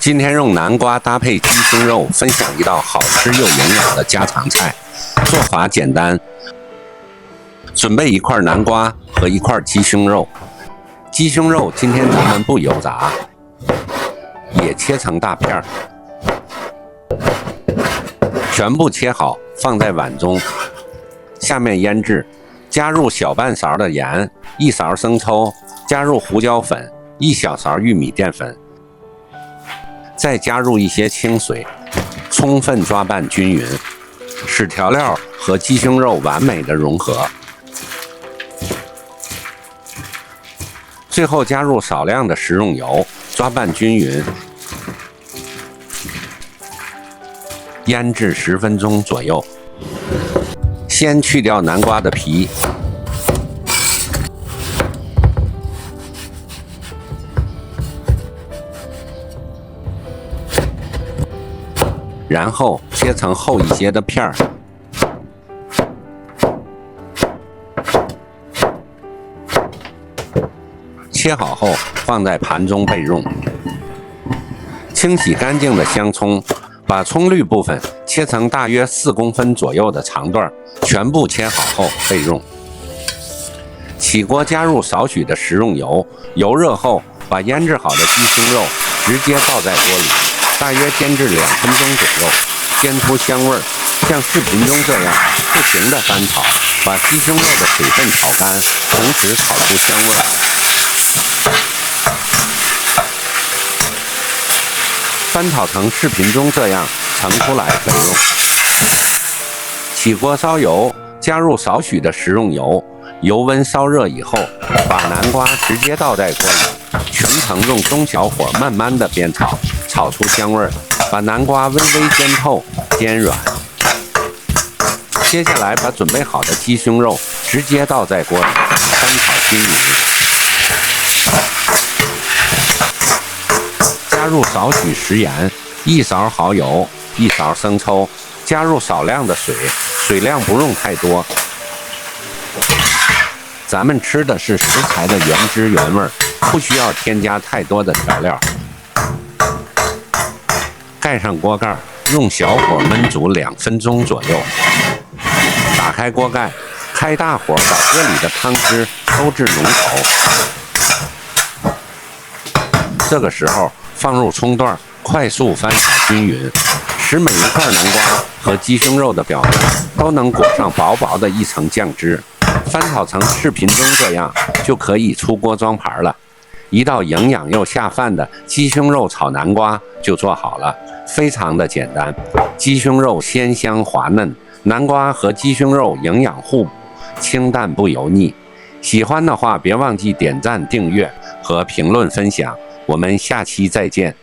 今天用南瓜搭配鸡胸肉，分享一道好吃又营养的家常菜。做法简单，准备一块南瓜和一块鸡胸肉。鸡胸肉今天咱们不油炸，也切成大片，全部切好放在碗中。下面腌制，加入小半勺的盐，1勺生抽，加入胡椒粉，1小勺玉米淀粉。再加入一些清水，充分抓拌均匀，使调料和鸡胸肉完美的融合。最后加入少量的食用油，抓拌均匀，腌制10分钟左右。先去掉南瓜的皮，然后切成厚一些的片儿，切好后放在盘中备用。清洗干净的香葱，把葱绿部分切成大约4公分左右的长段，全部切好后备用。起锅加入少许的食用油，油热后把腌制好的鸡胸肉直接倒在锅里，大约煎至2分钟左右，煎出香味儿，像视频中这样不停地翻炒，把鸡胸肉的水分炒干，同时炒出香味儿。翻炒成视频中这样盛出来备用。起锅烧油，加入少许的食用油，油温烧热以后，把南瓜直接倒在锅里，全程用中小火慢慢的煸炒，炒出香味儿，把南瓜微微煎透、煎软。接下来把准备好的鸡胸肉直接倒在锅里，翻炒均匀。加入少许食盐，1勺蚝油，1勺生抽，加入少量的水，水量不用太多。咱们吃的是食材的原汁原味，不需要添加太多的调料。盖上锅盖，用小火焖煮2分钟左右。打开锅盖，开大火把锅里的汤汁收至浓稠。这个时候放入葱段，快速翻炒均匀，使每一块南瓜和鸡胸肉的表面都能裹上薄薄的一层酱汁。翻炒成视频中这样，就可以出锅装盘了。一道营养又下饭的鸡胸肉炒南瓜就做好了，非常的简单。鸡胸肉鲜香滑嫩，南瓜和鸡胸肉营养互补，清淡不油腻。喜欢的话别忘记点赞、订阅和评论分享。我们下期再见。